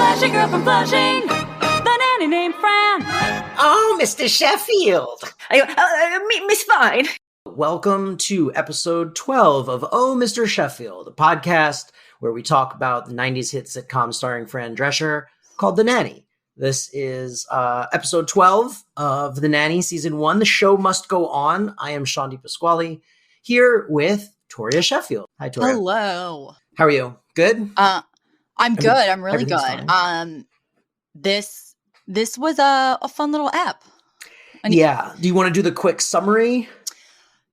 Flushing girl from Flushing, the nanny named Fran. Oh, Mr. Sheffield. Miss Fine. Welcome to episode 12 of Oh, Mr. Sheffield, a podcast where we talk about the 90s hit sitcom starring Fran Drescher called The Nanny. This is episode 12 of The Nanny, season 1. The show must go on. I am Shawn Pasquale, here with Toria Sheffield. Hi, Toria. Hello. How are you? Good? I'm good. I'm really good. Fine. This was a fun little app. Yeah. Do you want to do the quick summary?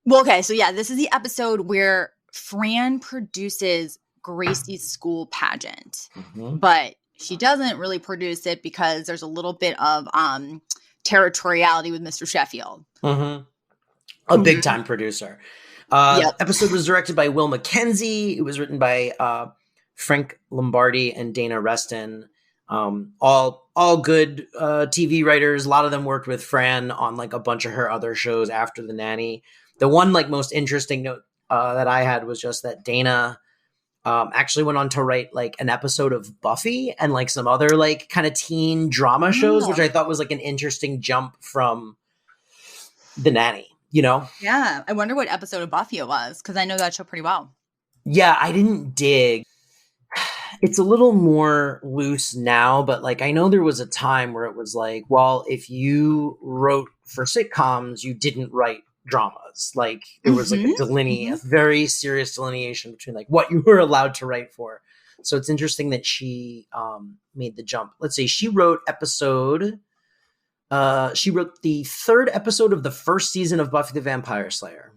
Well, okay. So yeah, this is the episode where Fran produces Gracie's school pageant, but she doesn't really produce it because there's a little bit of territoriality with Mr. Sheffield. A big time producer. Episode was directed by Will Mackenzie. It was written by Frank Lombardi and Dana Reston. All good TV writers. A lot of them worked with Fran on like a bunch of her other shows after The Nanny. The one like most interesting note that I had was just that Dana actually went on to write like an episode of Buffy and like some other like kind of teen drama shows, which I thought was like an interesting jump from The Nanny, you know? Yeah. I wonder what episode of Buffy it was because I know that show pretty well. Yeah, I didn't dig. It's a little more loose now, but like I know there was a time where it was like, well, if you wrote for sitcoms, you didn't write dramas. Like there was like a very serious delineation between like what you were allowed to write for. So it's interesting that she made the jump. Let's see, she wrote the third episode of the first season of Buffy the Vampire Slayer,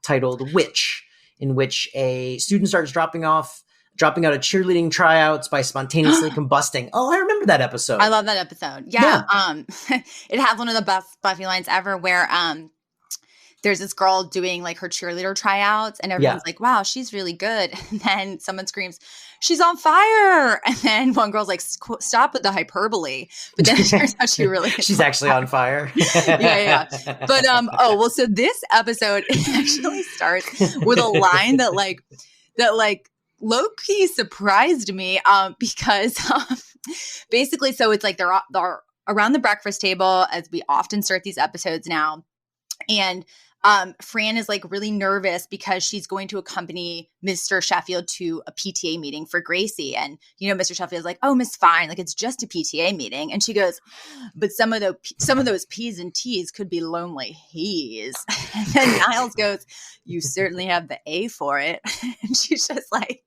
titled Witch, in which a student starts dropping out of cheerleading tryouts by spontaneously combusting. Oh, I remember that episode. I love that episode. Yeah. It has one of the best Buffy lines ever where there's this girl doing like her cheerleader tryouts and everyone's like, wow, she's really good. And then someone screams, she's on fire. And then one girl's like, stop with the hyperbole. But then it turns out she really is. She's actually on fire. Yeah. But, so this episode actually starts with a line that low-key surprised me because basically, so it's like they're around the breakfast table as we often start these episodes now. And Fran is like really nervous because she's going to accompany Mr. Sheffield to a PTA meeting for Gracie. And, you know, Mr. Sheffield is like, oh, Miss Fine, like it's just a PTA meeting. And she goes, but some of those P's and T's could be lonely he's. And then Niles goes, you certainly have the A for it. And she's just like,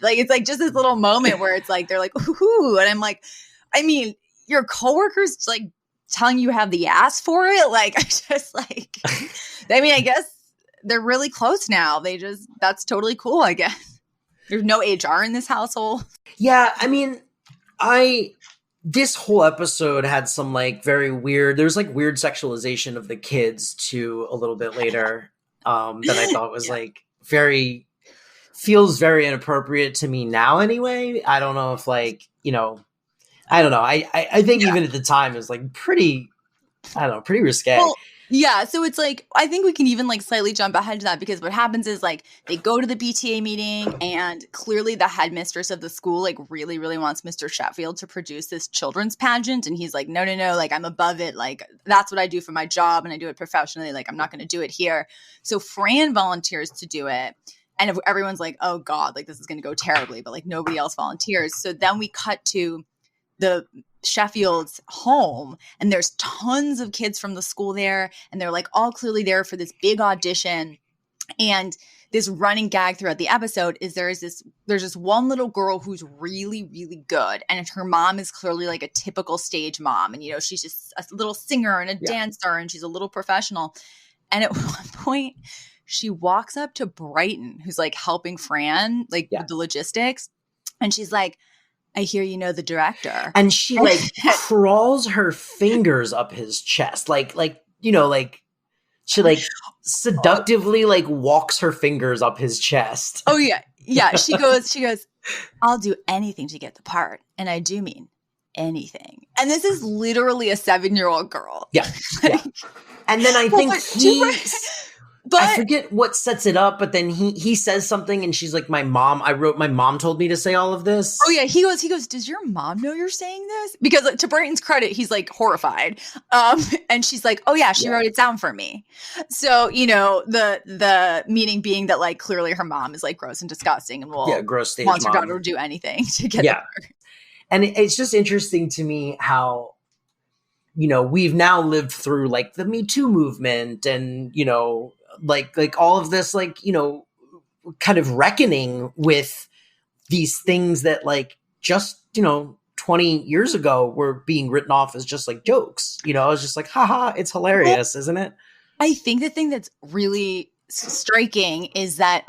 it's like just this little moment where it's like, they're like, ooh. And I'm like, I mean, your coworkers like telling you have the ass for it. Like, I just like, I mean, I guess they're really close now. That's totally cool, I guess. There's no HR in this household. Yeah. I mean, this whole episode had some like very weird, there's like weird sexualization of the kids too a little bit later that I thought was like feels very inappropriate to me now anyway. I don't know if like, you know, I don't know. I think even at the time it was like pretty risque. Well, yeah. So it's like, I think we can even like slightly jump ahead to that because what happens is like they go to the BTA meeting and clearly the headmistress of the school like really, really wants Mr. Sheffield to produce this children's pageant. And he's like, no, like I'm above it. Like that's what I do for my job and I do it professionally. Like I'm not going to do it here. So Fran volunteers to do it. And everyone's like, oh God, like this is going to go terribly, but like nobody else volunteers. So then we cut to the Sheffield's home and there's tons of kids from the school there and they're like all clearly there for this big audition. And this running gag throughout the episode is there's this one little girl who's really, really good. And her mom is clearly like a typical stage mom. And, you know, she's just a little singer and a dancer and she's a little professional. And at one point she walks up to Brighton, who's like helping Fran, like with the logistics. And she's like, I hear you know the director. And she like crawls her fingers up his chest. Like, you know, like she like seductively like walks her fingers up his chest. Oh yeah. Yeah. She goes, I'll do anything to get the part. And I do mean anything. And this is literally a 7-year-old girl. Yeah. And then I think But I forget what sets it up, but then he says something and she's like, my mom told me to say all of this. Oh yeah, he goes, does your mom know you're saying this? Because like, to Brayton's credit, he's like horrified. And she's like, oh yeah, she wrote it down for me. So, you know, the meaning being that like clearly her mom is like gross and disgusting and will gross stage wants her mom. daughter to do anything to get there. And it's just interesting to me how, you know, we've now lived through like the Me Too movement and, you know, like all of this, like, you know, kind of reckoning with these things that like just, you know, 20 years ago were being written off as just like jokes. You know, I was just like, haha, it's hilarious, isn't it? I think the thing that's really striking is that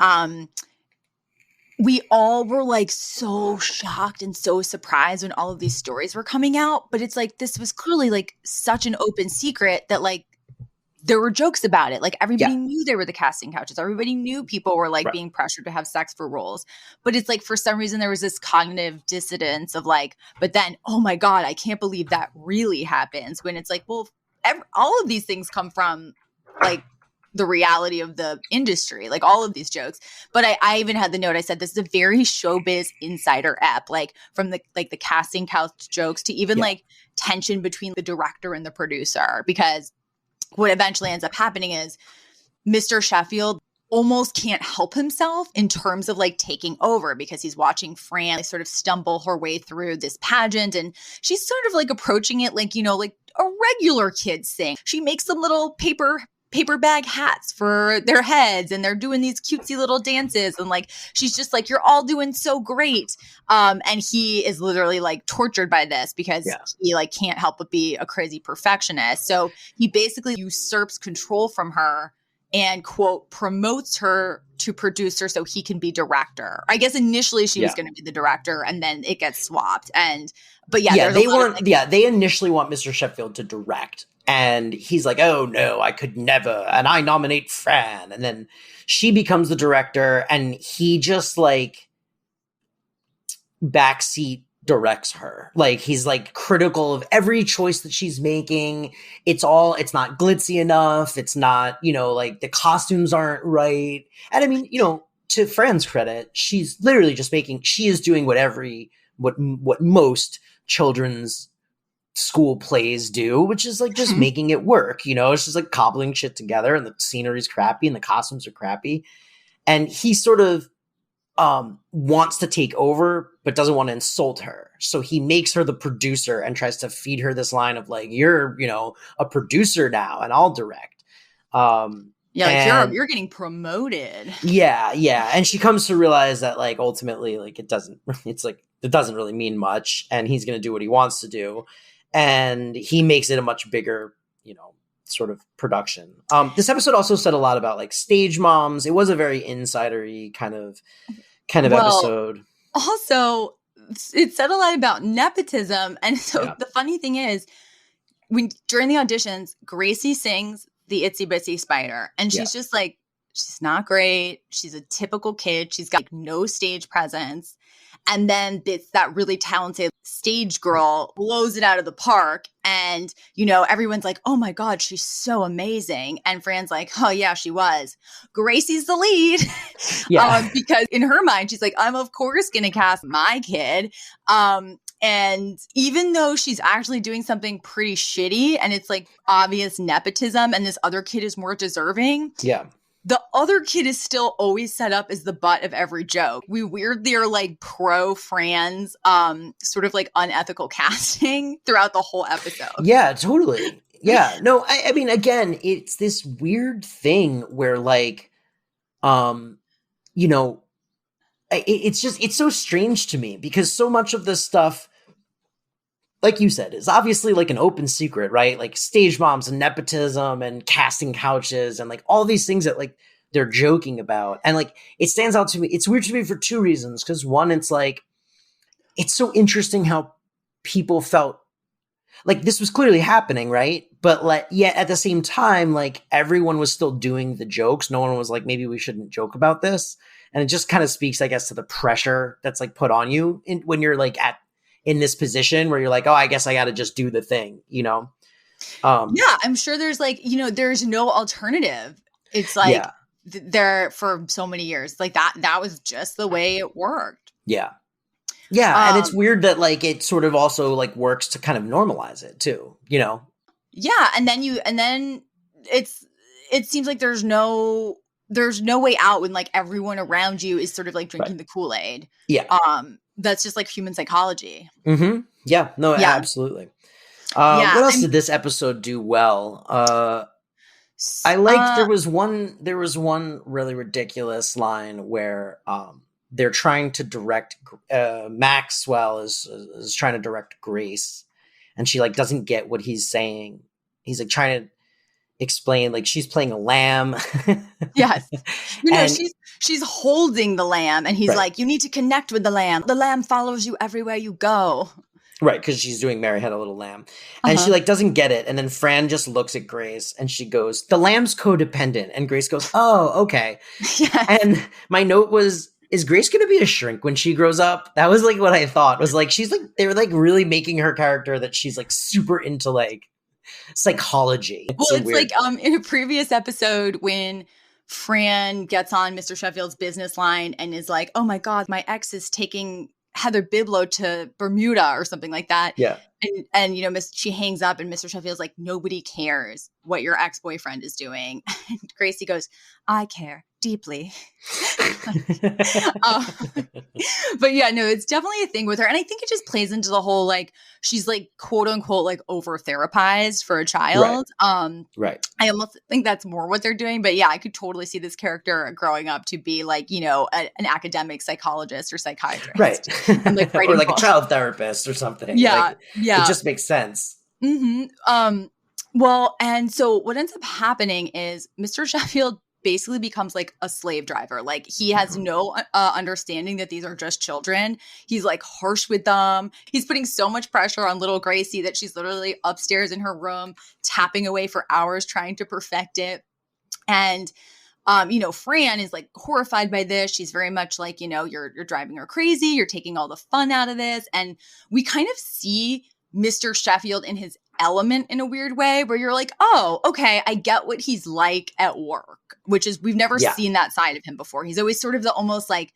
we all were like so shocked and so surprised when all of these stories were coming out. But it's like, this was clearly like such an open secret that like there were jokes about it. Like everybody knew there were the casting couches. Everybody knew people were like being pressured to have sex for roles. But it's like, for some reason, there was this cognitive dissonance of like, but then, oh my God, I can't believe that really happens. When it's like, well, all of these things come from like the reality of the industry, like all of these jokes. But I even had the note, I said, this is a very showbiz insider app, like from the casting couch jokes to even like tension between the director and the producer, because what eventually ends up happening is Mr. Sheffield almost can't help himself in terms of like taking over, because he's watching Fran sort of stumble her way through this pageant, and she's sort of like approaching it like, you know, like a regular kid's thing. She makes some little paper bag hats for their heads, and they're doing these cutesy little dances, and like she's just like, you're all doing so great, and he is literally like tortured by this because he like can't help but be a crazy perfectionist. So he basically usurps control from her and, quote, promotes her to producer so he can be director. I guess initially she was going to be the director, and then it gets swapped. But they initially want Mr. Sheffield to direct. And he's like, oh, no, I could never. And I nominate Fran. And then she becomes the director. And he just like backseat directs her. Like he's like critical of every choice that she's making. It's not glitzy enough. It's not, you know, like the costumes aren't right. And I mean, you know, to Fran's credit, she's literally just she is doing what most children's school plays do, which is like just making it work. You know, it's just like cobbling shit together, and the scenery's crappy and the costumes are crappy. And he sort of wants to take over, but doesn't want to insult her. So he makes her the producer and tries to feed her this line of like, you're, you know, a producer now and I'll direct. Like you're getting promoted. Yeah. And she comes to realize that like ultimately like it doesn't really mean much, and he's going to do what he wants to do. And he makes it a much bigger, you know, sort of production. This episode also said a lot about like stage moms. It was a very insidery kind of episode. Also, it said a lot about nepotism. And so the funny thing is, during the auditions, Gracie sings the Itsy Bitsy Spider, and she's just like, she's not great. She's a typical kid. She's got like, no stage presence. And then that really talented stage girl blows it out of the park. And, you know, everyone's like, oh my God, she's so amazing. And Fran's like, oh yeah, she was. Gracie's the lead. Because in her mind, she's like, I'm of course going to cast my kid. And even though she's actually doing something pretty shitty and it's like obvious nepotism and this other kid is more deserving. Yeah. The other kid is still always set up as the butt of every joke. We weirdly are like pro Fran's sort of like unethical casting throughout the whole episode. Yeah, totally. Yeah. No, I mean, again, it's this weird thing where like, you know, it's so strange to me because so much of this stuff, like you said, is obviously like an open secret, right? Like stage moms and nepotism and casting couches and like all these things that like they're joking about. And like, it stands out to me. It's weird to me for two reasons. Cause one, it's like, it's so interesting how people felt like this was clearly happening, right? But like, yet at the same time, like everyone was still doing the jokes. No one was like, maybe we shouldn't joke about this. And it just kind of speaks, I guess, to the pressure that's like put on you when you're like in this position where you're like, oh, I guess I got to just do the thing, you know? Yeah, I'm sure there's like, you know, there's no alternative. It's like, there for so many years. Like that was just the way it worked. Yeah. Yeah. And it's weird that like it sort of also like works to kind of normalize it too, you know? Yeah. And then it seems like there's no way out when like everyone around you is sort of like drinking the Kool-Aid. Yeah. That's just like human psychology. Mm-hmm. Yeah. No, absolutely. What else did this episode do well? I liked there was one really ridiculous line where they're trying to direct Maxwell is trying to direct Grace, and she like doesn't get what he's saying. He's like trying to explain like she's playing a lamb. Yes. She's holding the lamb, and he's like, you need to connect with the lamb. The lamb follows you everywhere you go. Right, because she's doing Mary Had a Little Lamb. And she like doesn't get it. And then Fran just looks at Grace and she goes, the lamb's codependent. And Grace goes, oh, okay. Yes. And my note was, is Grace going to be a shrink when she grows up? That was like what I thought. Was like, she's like, they were like really making her character that she's like super into like psychology. Well, it's like in a previous episode when Fran gets on Mr. Sheffield's business line and is like, oh my God, my ex is taking Heather Biblow to Bermuda or something like that. Yeah. And you know, she hangs up and Mr. Sheffield's like, nobody cares what your ex-boyfriend is doing. And Gracie goes, I care deeply. But yeah, no, it's definitely a thing with her. And I think it just plays into the whole, like, she's like, quote unquote, like over therapized for a child. Right. I almost think that's more what they're doing. But yeah, I could totally see this character growing up to be like, you know, an academic psychologist or psychiatrist. Right. And, like, or like a child therapist or something. Yeah. Like, yeah. It just makes sense. Mm-hmm. Well, and so what ends up happening is Mr. Sheffield basically becomes like a slave driver. Like he has no understanding that these are just children. He's like harsh with them. He's putting so much pressure on little Gracie that she's literally upstairs in her room, tapping away for hours trying to perfect it. And you know, Fran is like horrified by this. She's very much like, you know, you're driving her crazy. You're taking all the fun out of this. And we kind of see Mr. Sheffield in his element in a weird way where you're like, oh, okay, I get what he's like at work, which is we've never seen that side of him before. He's always sort of the almost like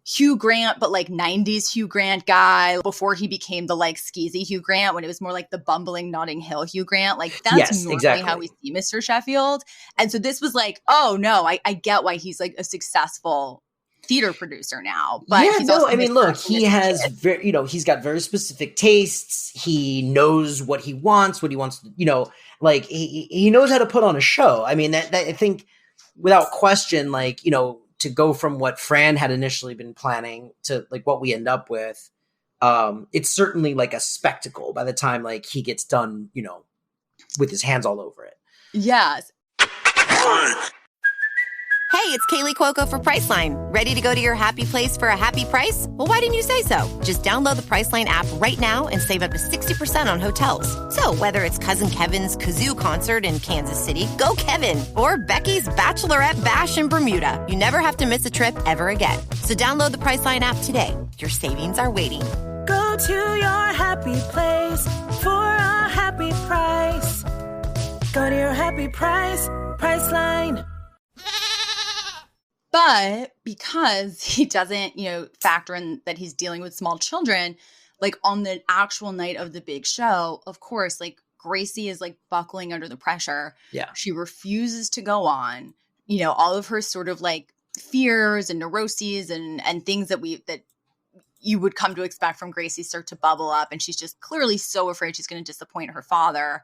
Hugh Grant, but like 90s Hugh Grant guy before he became the like skeezy Hugh Grant when it was more like the bumbling Notting Hill Hugh Grant. Like that's normally how we see Mr. Sheffield. And so this was like, oh no, I get why he's like a successful theater producer now. But he's also look, he has very, you know, he's got very specific tastes. He knows what he wants, you know, like he knows how to put on a show. I mean, that I think without question, like, you know, to go from what Fran had initially been planning to like what we end up with, it's certainly like a spectacle by the time like he gets done, you know, with his hands all over it. Yes. Hey, it's Kaylee Cuoco for Priceline. Ready to go to your happy place for a happy price? Well, why didn't you say so? Just download the Priceline app right now and save up to 60% on hotels. So whether it's Cousin Kevin's Kazoo Concert in Kansas City, go Kevin, or Becky's Bachelorette Bash in Bermuda, you never have to miss a trip ever again. So download the Priceline app today. Your savings are waiting. Go to your happy place for a happy price. Go to your happy price, Priceline. But because he doesn't, you know, factor in that he's dealing with small children, like on the actual night of the big show, of course, like Gracie is like buckling under the pressure. Yeah. She refuses to go on. You know, all of her sort of like fears and neuroses and things that you would come to expect from Gracie start to bubble up. And she's just clearly so afraid she's going to disappoint her father.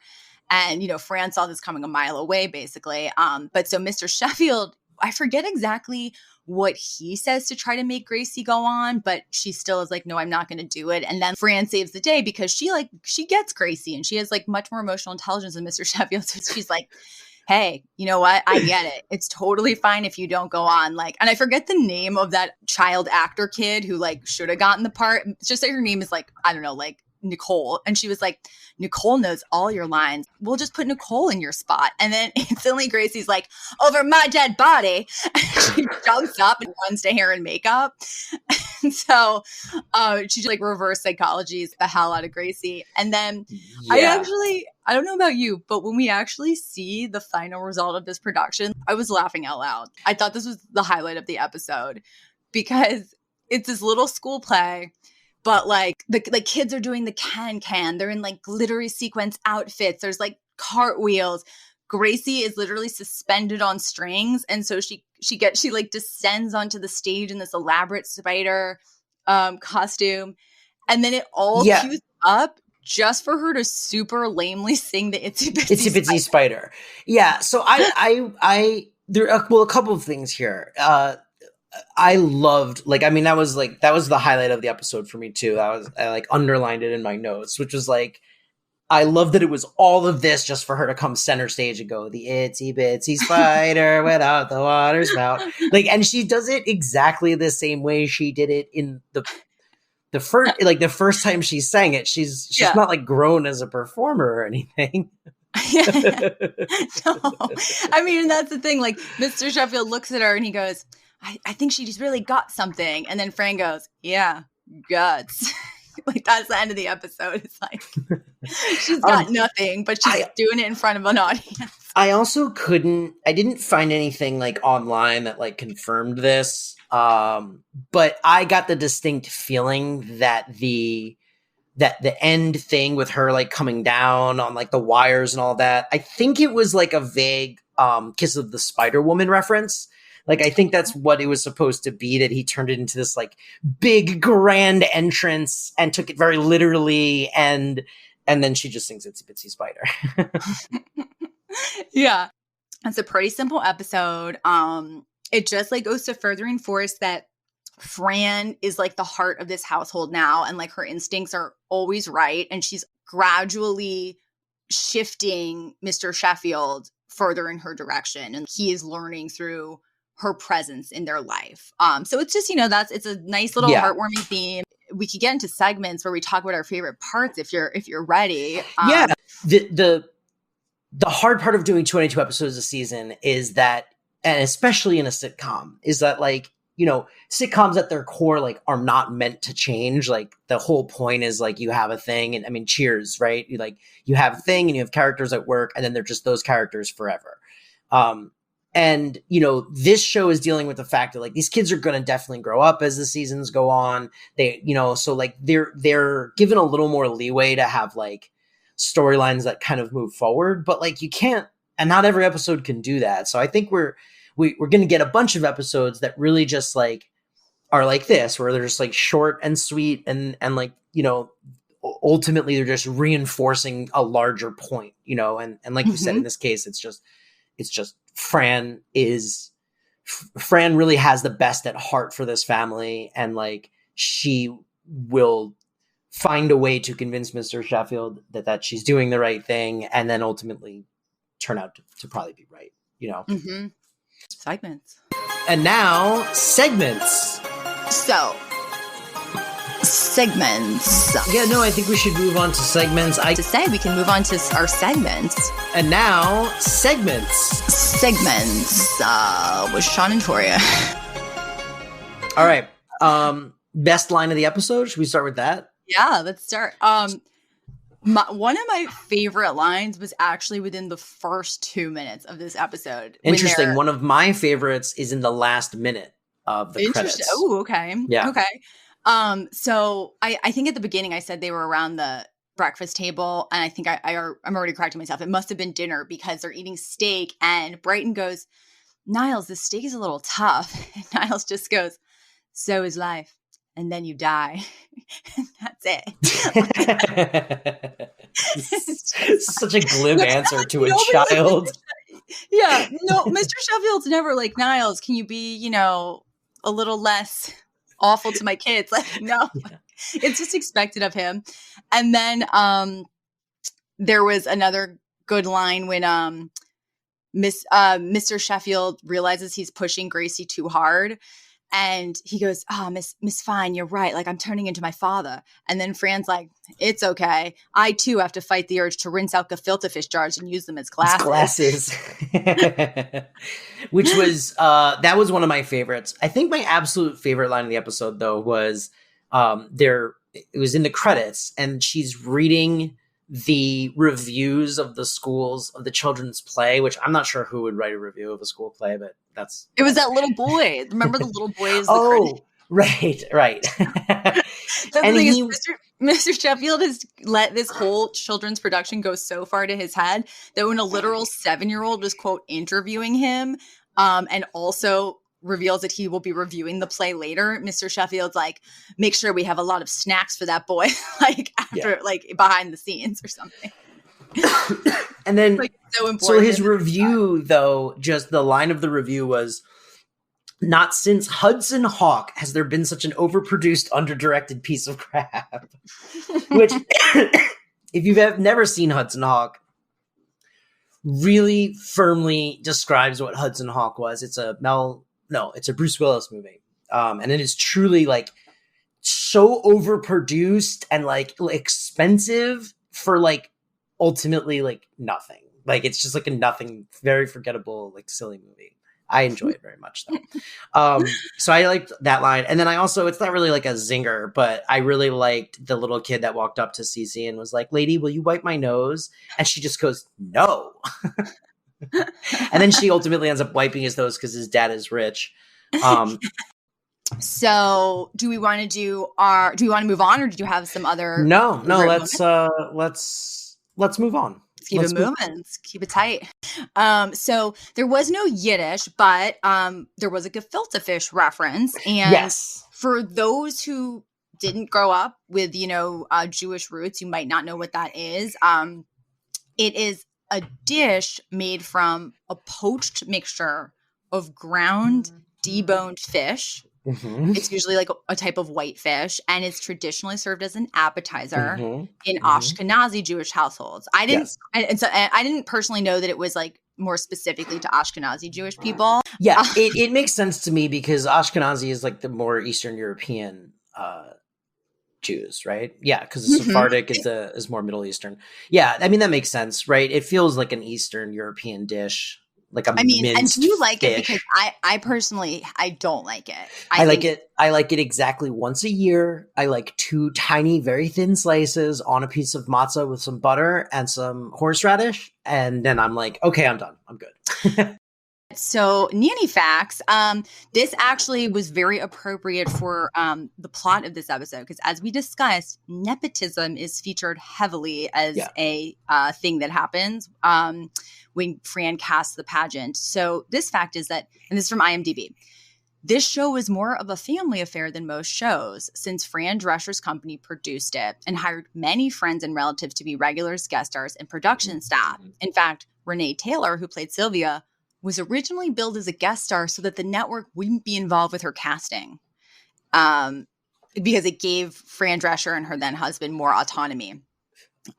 And, you know, Fran saw this coming a mile away, basically. But so Mr. Sheffield, I forget exactly what he says to try to make Gracie go on, but she still is like, no, I'm not going to do it. And then Fran saves the day because she gets Gracie and she has like much more emotional intelligence than Mr. Sheffield. So she's like, hey, you know what? I get it. It's totally fine if you don't go on. Like, and I forget the name of that child actor kid who like should have gotten the part. Just say her name is like, I don't know, like Nicole. And she was like, Nicole knows all your lines. We'll just put Nicole in your spot. And then instantly Gracie's like, over my dead body. She jumps up and runs to hair and makeup. So she like reverse psychologies the hell out of Gracie. And then Yeah. I don't know about you, but when we actually see the final result of this production, I was laughing out loud. I thought this was the highlight of the episode because it's this little school play, but like the kids are doing the can. They're in like glittery sequence outfits. There's like cartwheels. Gracie is literally suspended on strings, and so she like descends onto the stage in this elaborate spider costume, and then it all cues up just for her to super lamely sing the Itsy Bitsy Spider. Yeah, so I there are a couple of things here. I loved, like, I mean, that was the highlight of the episode for me too. I like underlined it in my notes, which was like, I love that it was all of this just for her to come center stage and go, the itsy bitsy spider without the water spout. Like, and she does it exactly the same way she did it in the first time she sang it. She's not like grown as a performer or anything. No, I mean, that's the thing. Like, Mr. Sheffield looks at her and he goes, I think she's really got something. And then Fran goes, yeah, guts. Like, that's the end of the episode. It's like, she's got nothing, but she's doing it in front of an audience. I also I didn't find anything like online that like confirmed this. But I got the distinct feeling that the end thing with her like coming down on like the wires and all that, I think it was like a vague Kiss of the Spider Woman reference. Like, I think that's what it was supposed to be, that he turned it into this like big grand entrance and took it very literally, and then she just sings Itsy Bitsy Spider. Yeah. It's a pretty simple episode. It just like goes to further enforce that Fran is like the heart of this household now, and like her instincts are always right, and she's gradually shifting Mr. Sheffield further in her direction, and he is learning through her presence in their life. So it's just, it's a nice little heartwarming theme. We could get into segments where we talk about our favorite parts if you're ready. The hard part of doing 22 episodes a season is that, and especially in a sitcom, is that like, sitcoms at their core like are not meant to change. Like, the whole point is like you have a thing, and I mean, Cheers, right? You have a thing and you have characters at work, and then they're just those characters forever. And, this show is dealing with the fact that like these kids are going to definitely grow up as the seasons go on. They, so like they're given a little more leeway to have like storylines that kind of move forward, but like you can't, and not every episode can do that. So I think we're going to get a bunch of episodes that really just like are like this, where they're just like short and sweet and like, ultimately they're just reinforcing a larger point, and like you said, in this case, it's just Fran really has the best at heart for this family, and like she will find a way to convince Mr. Sheffield that she's doing the right thing, and then ultimately turn out to probably be right, Segments. And now segments. So segments. Yeah, no, I think we should move on to segments. We can move on to our segments. And now segments. Segments with Shawn and Toria. All right. Best line of the episode. Should we start with that? Yeah, let's start. One of my favorite lines was actually within the first 2 minutes of this episode. Interesting. One of my favorites is in the last minute of the credits. Oh, okay. Yeah. Okay. So I think at the beginning I said they were around the breakfast table, and I think I'm already correcting myself. It must have been dinner because they're eating steak, and Brighton goes, "Niles, this steak is a little tough." And Niles just goes, "So is life. And then you die." And that's it. Such a glib answer to a child. Yeah. No, Mr. Sheffield's never like, "Niles, can you be, a little less awful to my kids?" Like, no. Yeah. It's just expected of him. And then there was another good line when Mr. Sheffield realizes he's pushing Gracie too hard. And he goes, "Oh, Miss Fine, you're right. Like, I'm turning into my father." And then Fran's like, "It's okay. I too have to fight the urge to rinse out gefilte fish jars and use them as glasses." Which was that was one of my favorites. I think my absolute favorite line of the episode, though, was it was in the credits, and she's reading the reviews of the schools of the children's play, which I'm not sure who would write a review of a school play, but it was that little boy. Remember the little boy is the credit? Right. And Mr. Sheffield has let this whole children's production go so far to his head that when a literal 7-year-old was, quote, interviewing him, and also reveals that he will be reviewing the play later, Mr. Sheffield's like, "Make sure we have a lot of snacks for that boy," like after like behind the scenes or something. And then like, so important. So his review, though, just the line of the review was, "Not since Hudson Hawk has there been such an overproduced, underdirected piece of crap." Which, if you've never seen Hudson Hawk, really firmly describes what Hudson Hawk was. It's a Bruce Willis movie. And it is truly like so overproduced and like expensive for like ultimately like nothing. Like it's just like a nothing, very forgettable, like silly movie. I enjoy it very much though. So I liked that line. And then I also, it's not really like a zinger, but I really liked the little kid that walked up to Cece and was like, "Lady, will you wipe my nose?" And she just goes, "No." And then she ultimately ends up wiping his nose because his dad is rich. So do we want to move on, or did you have some other? No, let's move on. Keep it moving. Let's keep it tight. So there was no Yiddish, but there was a gefilte fish reference. And yes, for those who didn't grow up with, Jewish roots, you might not know what that is. It is a dish made from a poached mixture of ground deboned fish. Mm-hmm. It's usually like a type of white fish, and it's traditionally served as an appetizer in Ashkenazi Jewish households. I didn't personally know that it was like more specifically to Ashkenazi Jewish people. Yeah, it makes sense to me because Ashkenazi is like the more Eastern European Jews, right? Yeah, because the Sephardic is more Middle Eastern. Yeah, I mean that makes sense, right? It feels like an Eastern European dish. Like and do you like fish. It? Because I personally, I don't like it. I like it exactly once a year. I like 2 tiny, very thin slices on a piece of matzah with some butter and some horseradish. And then I'm like, okay, I'm done. I'm good. So nanny facts, this actually was very appropriate for the plot of this episode because as we discussed, nepotism is featured heavily as a thing that happens when Fran casts the pageant. So this fact is that, and this is from IMDb, this show was more of a family affair than most shows since Fran Drescher's company produced it and hired many friends and relatives to be regulars, guest stars, and production staff. In fact, Renee Taylor, who played Sylvia, was originally billed as a guest star so that the network wouldn't be involved with her casting because it gave Fran Drescher and her then husband more autonomy.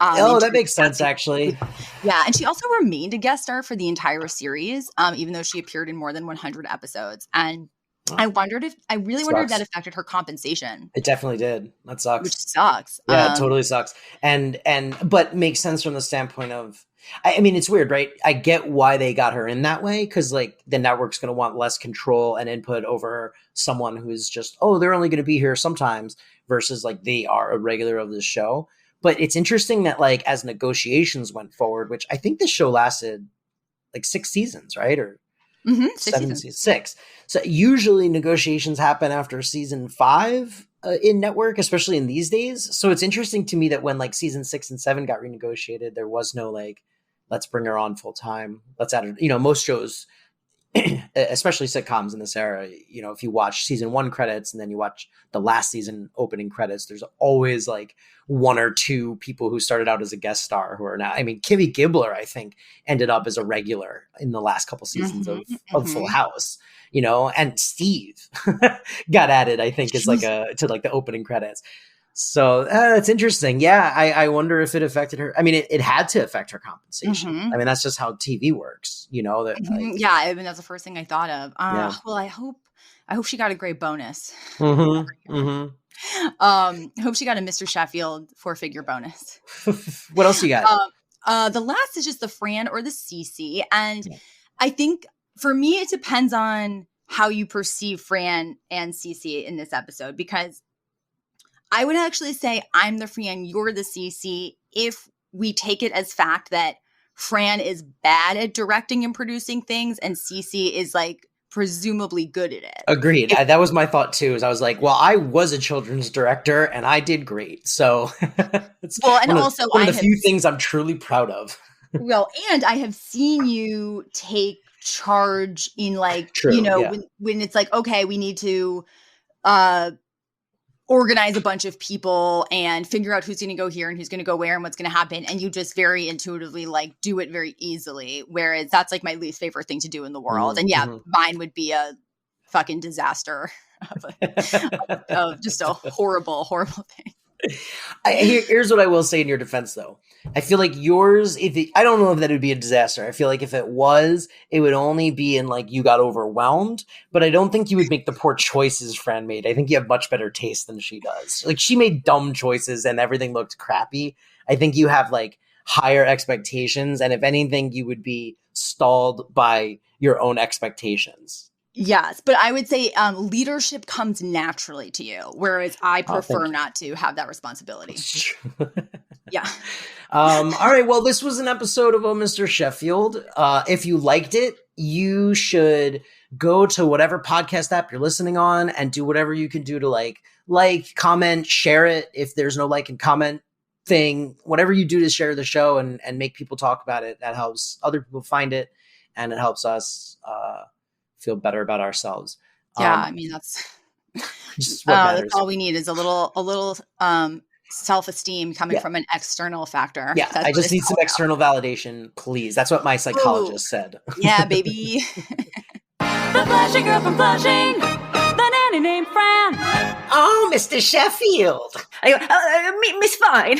That makes sense, actually. Yeah, and she also remained a guest star for the entire series, even though she appeared in more than 100 episodes. And I really wondered if that affected her compensation. It definitely did. That sucks. Which sucks. Yeah, it totally sucks. But makes sense from the standpoint of, I mean, it's weird, right? I get why they got her in that way because like the network's going to want less control and input over someone who's just, they're only going to be here sometimes versus like they are a regular of the show. But it's interesting that like as negotiations went forward, which I think this show lasted like 6 seasons, right? Or 7 seasons. 6. So usually negotiations happen after season 5 in network, especially in these days. So it's interesting to me that when like season 6 and 7 got renegotiated, there was no like, let's bring her on full time. Let's add her. Most shows, especially sitcoms in this era, if you watch season 1 credits and then you watch the last season opening credits, there's always like 1 or 2 people who started out as a guest star who are now, I mean, Kimmy Gibbler, I think, ended up as a regular in the last couple seasons of Full House, and Steve got added, I think, as like to like the opening credits. So it's interesting. Yeah, I wonder if it affected her. I mean, it had to affect her compensation. I mean, that's just how TV works, that. Like, yeah, I mean, that's the first thing I thought of. Well, I hope I hope she got a great bonus. Mm-hmm. Mm-hmm. Hope she got a Mr. Sheffield 4-figure bonus. What else you got? The last is just the Fran or the Cece. And I think for me, it depends on how you perceive Fran and Cece in this episode, because I would actually say I'm the Fran, you're the Cece, if we take it as fact that Fran is bad at directing and producing things and Cece is like presumably good at it. Agreed. That was my thought too. Is I was like, well, I was a children's director and I did great. So it's one of the few things I'm truly proud of. Well, and I have seen you take charge in like, when it's like, okay, we need to organize a bunch of people and figure out who's going to go here and who's going to go where and what's going to happen. And you just very intuitively like do it very easily. Whereas that's like my least favorite thing to do in the world. Mm-hmm. And mine would be a fucking disaster of just a horrible, horrible thing. Here's what I will say in your defense, though. I feel like yours, I don't know if that would be a disaster. I feel like if it was, it would only be in like you got overwhelmed, but I don't think you would make the poor choices Fran made. I think you have much better taste than she does. Like she made dumb choices and everything looked crappy. I think you have like higher expectations. And if anything, you would be stalled by your own expectations. Yes, but I would say leadership comes naturally to you, whereas I prefer not to have that responsibility. Yeah. All right. Well, this was an episode of Oh, Mr. Sheffield. If you liked it, you should go to whatever podcast app you're listening on and do whatever you can do to like, comment, share it. If there's no like and comment thing, whatever you do to share the show and make people talk about it, that helps other people find it and it helps us feel better about ourselves. Yeah, I mean that's just what matters. That's all we need is a little self-esteem coming from an external factor. Yeah, I just need some external validation, please. That's what my psychologist said. Yeah, baby. The Flashing Girl from Flushing, the nanny named Fran. Oh, Mr. Sheffield. Miss Fine.